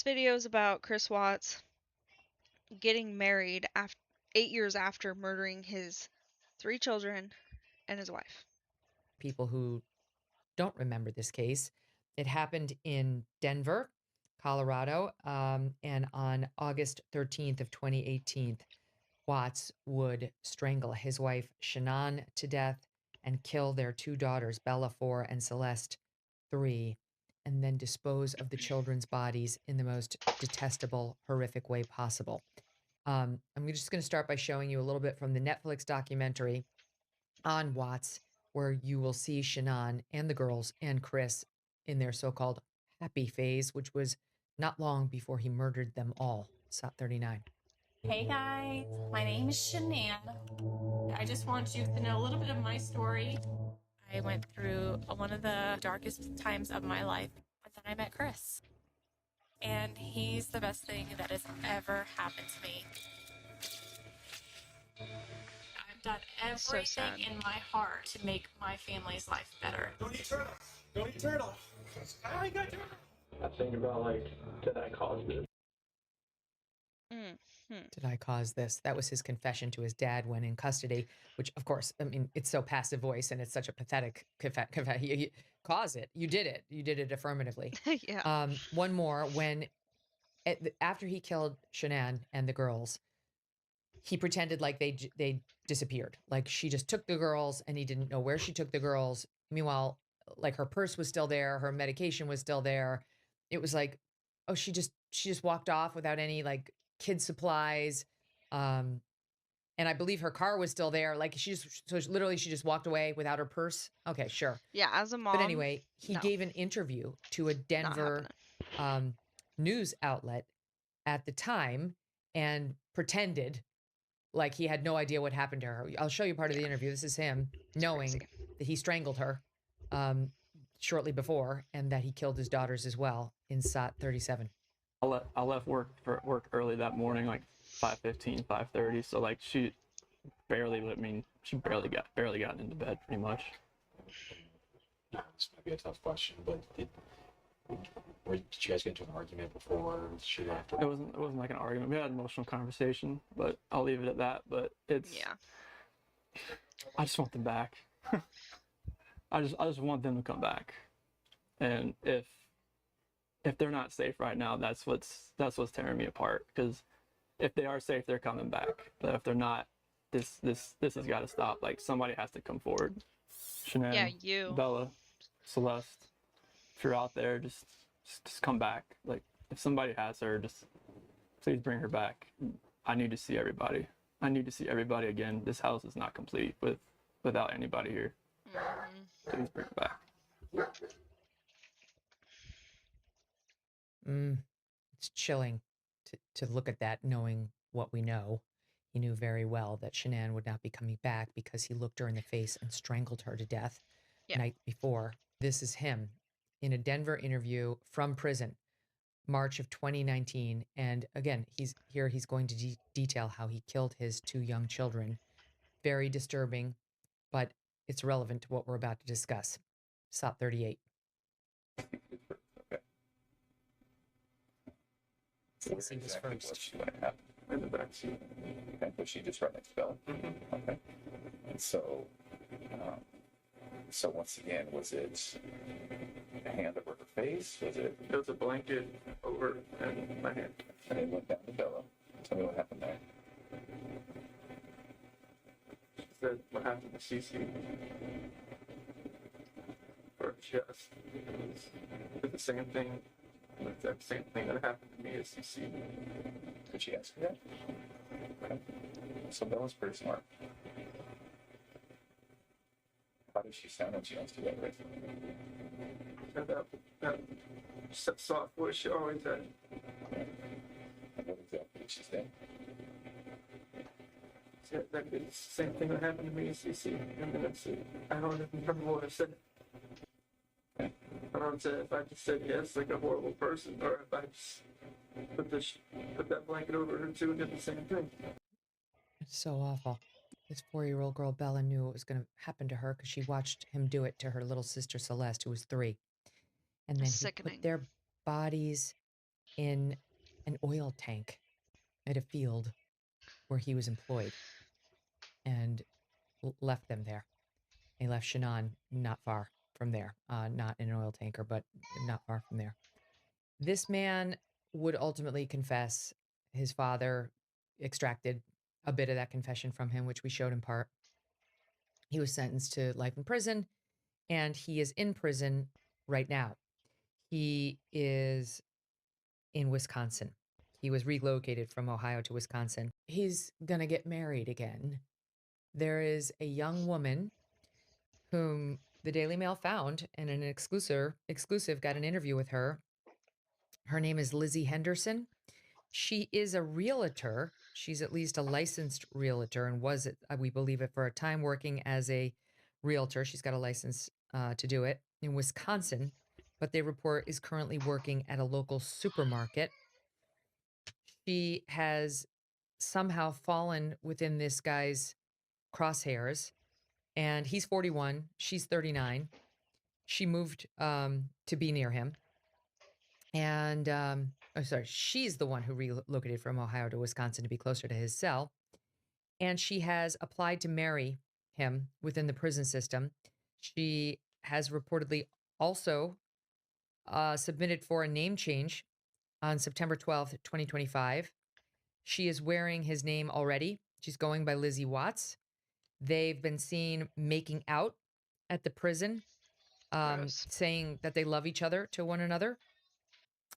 This video is about Chris Watts getting married 8 years after murdering his 3 children and his wife. People who don't remember this case, it happened in Denver, Colorado, and on August 13th of 2018, Watts would strangle his wife Shanann to death and kill their 2 daughters, Bella 4 and Celeste 3, and then dispose of the children's bodies in the most detestable, horrific way possible. I'm just going to start by showing you a little bit from the Netflix documentary on Watts, where you will see Shanann and the girls and Chris in their so-called happy phase, which was not long before he murdered them all. SOT 39. Hey guys, my name is Shanann. I just want you to know a little bit of my story. I went through one of the darkest times of my life, but then I met Chris. And he's the best thing that has ever happened to me. I've done everything in my heart to make my family's life better. Don't eat turtle. Don't eat turtle. I got turtle. I think about did I cause this? Did I cause this? That was his confession to his dad when in custody, which, of course, I mean, it's so passive voice and it's such a pathetic you cause it. You did it. You did it affirmatively. Yeah. One more when after he killed Shanann and the girls, he pretended like they disappeared. Like she just took the girls and he didn't know where she took the girls. Meanwhile, like her purse was still there, her medication was still there. It was like, oh, she just walked off without any like kid supplies. And I believe her car was still there. Like she just walked away without her purse. Okay, sure. Yeah, as a mom. But anyway, he no, gave an interview to a not Denver happening. news outlet at the time and pretended like he had no idea what happened to her. I'll show you part of the interview. This is him knowing that he strangled her shortly before and that he killed his daughters as well in SOT 37. I left work early that morning, like 5:15, 5:30. So like she barely got into bed pretty much. This might be a tough question, but did you guys get into an argument before she left? It wasn't like an argument. We had an emotional conversation, but I'll leave it at that. But I just want them back. I just want them to come back. And if they're not safe right now, that's what's tearing me apart. Because if they are safe, they're coming back. But if they're not, this has got to stop. Like somebody has to come forward. Shanann, you. Bella, Celeste, if you're out there, just come back. Like if somebody has her, just please bring her back. I need to see everybody. I need to see everybody again. This house is not complete without anybody here. Please bring her back. It's chilling to look at that, knowing what we know. He knew very well that Shanann would not be coming back because he looked her in the face and strangled her to death the night before. This is him in a Denver interview from prison, March of 2019. And again, he's going to detail how he killed his 2 young children. Very disturbing, but it's relevant to what we're about to discuss. SOT 38. See this first. What she went have in the backseat. Okay, was she just right next to Bella? Mm-hmm. Okay. And so once again, was it a hand over her face? Was it? It was a blanket over my hand. And it went down to Bella. Tell me what happened there. She said what happened to Cece. Or chest. It was the same thing. The exact same thing that happened to me as Cece. Did she ask you that? Okay. So Bella's pretty smart. How does she sound when she wants to get ready? That soft voice she always had. Okay. And what exactly did she say? That is the same thing that happened to me as Cece. And then I don't even remember what I said. Okay. I don't know if I just said yes, like a horrible person, or if I just put that blanket over her too and did the same thing. It's so awful. This 4-year-old girl, Bella, knew what was going to happen to her because she watched him do it to her little sister, Celeste, who was 3. And then he put their bodies in an oil tank at a field where he was employed and left them there. He left Shanann not far from there, not in an oil tanker, but not far from there. This man would ultimately confess. His father extracted a bit of that confession from him, which we showed in part. He was sentenced to life in prison, and he is in prison right now. He is in Wisconsin. He was relocated from Ohio to Wisconsin. He's going to get married again. There is a young woman whom the Daily Mail found, and an exclusive got an interview with her. Her name is Lizzie Henderson. She is a realtor. She's at least a licensed realtor and was, we believe it, for a time working as a realtor. She's got a license to do it in Wisconsin, but they report is currently working at a local supermarket. She has somehow fallen within this guy's crosshairs, and he's 41, she's 39. She moved to be near him. And she's the one who relocated from Ohio to Wisconsin to be closer to his cell. And she has applied to marry him within the prison system. She has reportedly also submitted for a name change on September 12th, 2025. She is wearing his name already. She's going by Lizzie Watts. They've been seen making out at the prison, Gross. saying that they love each other to one another,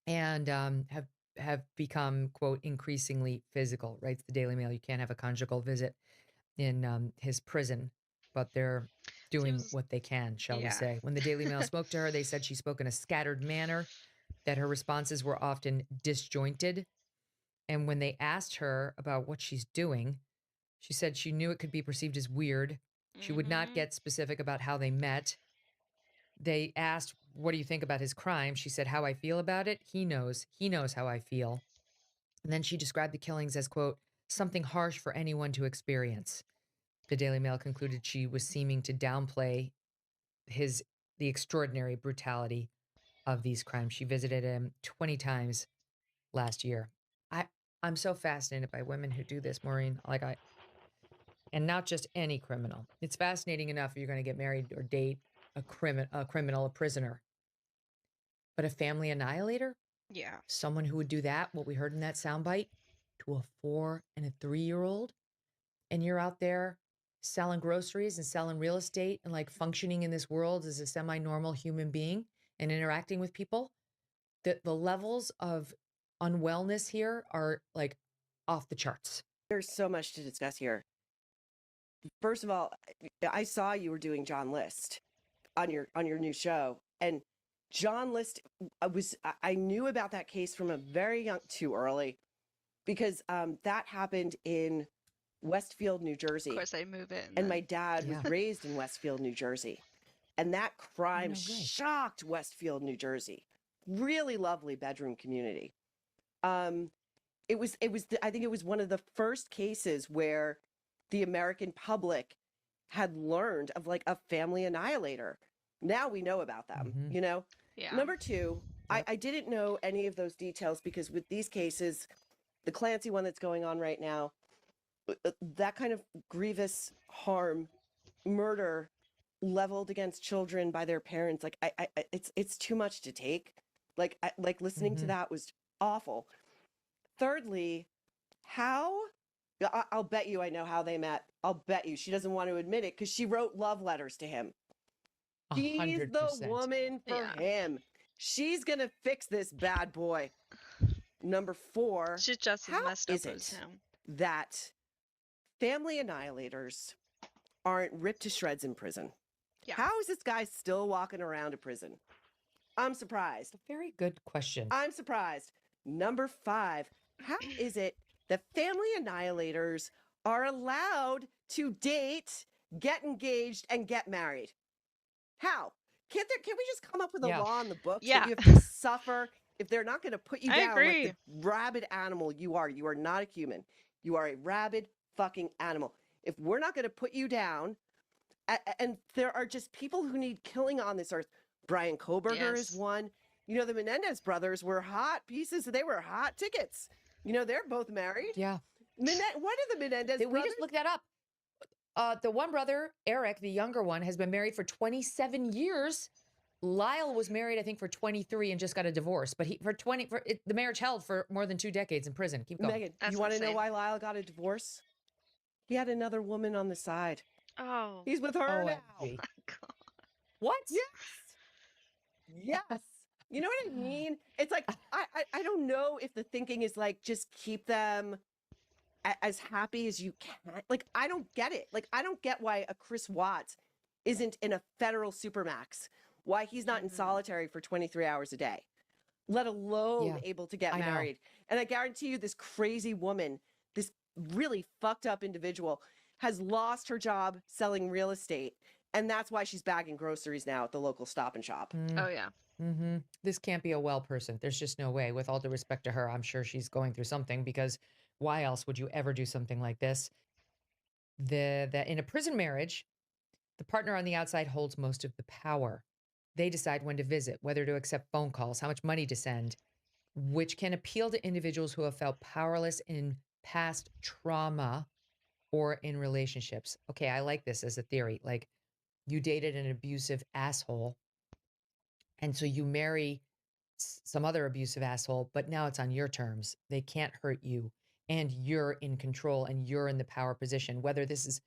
and have become, quote, increasingly physical. Writes the Daily Mail. You can't have a conjugal visit in his prison, but they're doing Seems, what they can, shall we yeah. say. When the Daily Mail spoke to her, they said she spoke in a scattered manner, that her responses were often disjointed. And when they asked her about what she's doing, she said she knew it could be perceived as weird. She would not Mm-hmm. get specific about how they met. They asked, "What do you think about his crime?" She said, "How I feel about it? He knows. He knows how I feel." And then she described the killings as, quote, something harsh for anyone to experience. The Daily Mail concluded she was seeming to downplay the extraordinary brutality of these crimes. She visited him 20 times last year. I I'm so fascinated by women who do this, Maureen. And not just any criminal. It's fascinating enough if you're going to get married or date a criminal, a prisoner. But a family annihilator? Yeah. Someone who would do that, what we heard in that soundbite, to a 4 and a 3-year-old, and you're out there selling groceries and selling real estate and like functioning in this world as a semi-normal human being and interacting with people, the levels of unwellness here are like off the charts. There's so much to discuss here. First of all, I saw you were doing John List on your new show, and John List I knew about that case from a very young, too early, because that happened in Westfield, New Of Jersey, course, I move it. and my dad Yeah. was raised in Westfield, New Jersey, and that crime No way. shocked Westfield, New Jersey. Really lovely bedroom community. I think it was one of the first cases where the American public had learned of like a family annihilator. Now we know about them, Mhm. you know? Yeah. Number two, Yep. I didn't know any of those details because with these cases, the Clancy one that's going on right now, that kind of grievous harm, murder leveled against children by their parents, like it's too much to take. Like listening to Mhm. that was awful. Thirdly, how I'll bet you I know how they met. I'll bet you she doesn't want to admit it because she wrote love letters to him. She's the 100%. woman for Yeah. him. She's gonna fix this bad boy. Number 4, She's just as how messed is up as it him. that family annihilators aren't ripped to shreds in prison? Yeah. How is this guy still walking around a prison? I'm surprised. Very good question. I'm surprised. Number 5, how is it that family annihilators are allowed to date, get engaged, and get married? How? Can't we just come up with a Yeah. law in the books Yeah. that you have to suffer if they're not going to put you I down like agree. the rabid animal you are? You are not a human. You are a rabid fucking animal. If we're not going to put you down, and there are just people who need killing on this earth. Brian Koberger is Yes. one. You know, the Menendez brothers were hot pieces. They were hot tickets. You know, they're both married. Yeah. What are the Menendez We brothers? just looked that up. The one brother, Eric, the younger one, has been married for 27 years. Lyle was married, I think, for 23 and just got a divorce. But the marriage held for more than 2 decades in prison. Keep going. Megan, That's you want to know insane. why Lyle got a divorce? He had another woman on the side. Oh. He's with her now. OMG. God. What? Yes. You know what I mean? It's like I don't know if the thinking is like just keep them as happy as you can. Like I don't get it. Like I don't get why a Chris Watts isn't in a federal supermax. Why he's not in solitary for 23 hours a day, let alone Yeah, able to get I know. married. And I guarantee you, this crazy woman, this really fucked up individual, has lost her job selling real estate. And that's why she's bagging groceries now at the local Stop and Shop. Oh yeah. Mm-hmm. This can't be a well person. There's just no way. With all due respect to her, I'm sure she's going through something, because why else would you ever do something like this? That in a prison marriage, the partner on the outside holds most of the power. They decide when to visit, whether to accept phone calls, how much money to send, which can appeal to individuals who have felt powerless in past trauma or in relationships. Okay, I like this as a theory. Like, you dated an abusive asshole, and so you marry some other abusive asshole, but now it's on your terms. They can't hurt you, and you're in control and you're in the power position. Whether this is,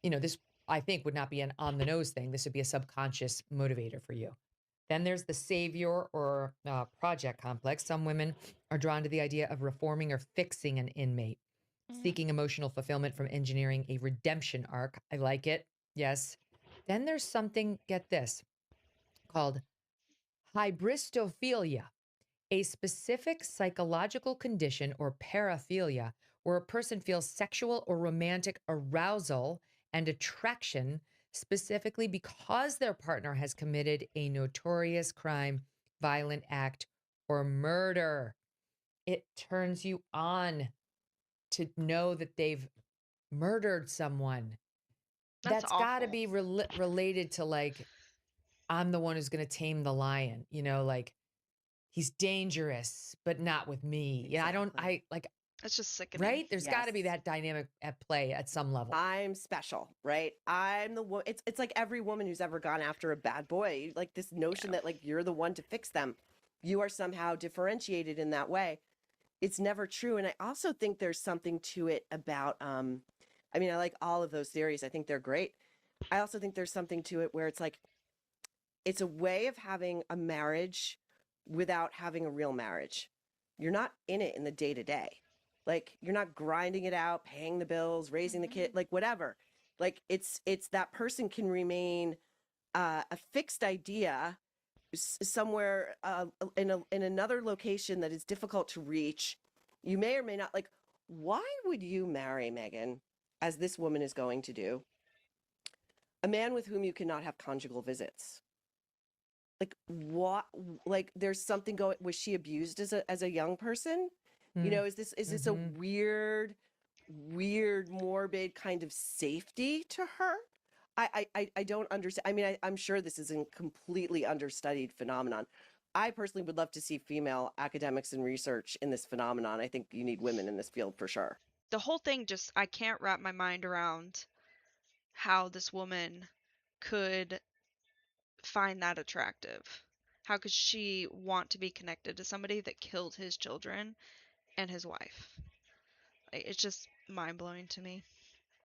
this I think would not be an on the nose thing. This would be a subconscious motivator for you. Then there's the savior or project complex. Some women are drawn to the idea of reforming or fixing an inmate, seeking emotional fulfillment from engineering a redemption arc. I like it. Yes. Then there's something, get this, called hybristophilia, a specific psychological condition or paraphilia where a person feels sexual or romantic arousal and attraction specifically because their partner has committed a notorious crime, violent act, or murder. It turns you on to know that they've murdered someone. That's That's got to awful. be related to, like, I'm the one who's going to tame the lion, like, he's dangerous, but not with me. Yeah, Exactly. That's just sickening. right? There's got to be Yes. that dynamic at play at some level. I'm special, right? I'm the one. It's like every woman who's ever gone after a bad boy, like this notion that like you're the one to fix them. You are somehow differentiated in that way. It's never true. And I also think there's something to it about I mean, I like all of those theories. I think they're great. I also think there's something to it where it's like it's a way of having a marriage without having a real marriage. You're not in it in the day to day. Like you're not grinding it out, paying the bills, raising the kid, like whatever. Like it's that person can remain a fixed idea somewhere in another location that is difficult to reach. You may or may not like. Why would you marry Megan, as this woman is going to do, a man with whom you cannot have conjugal visits? Like what? Like there's something going. Was she abused as a young person? You know, is this a weird morbid kind of safety to her? I don't understand. I mean, I'm sure this is a completely understudied phenomenon. I personally would love to see female academics and research in this phenomenon. I think you need women in this field for sure. The whole thing just, I can't wrap my mind around how this woman could find that attractive. How could she want to be connected to somebody that killed his children and his wife? It's just mind blowing to me.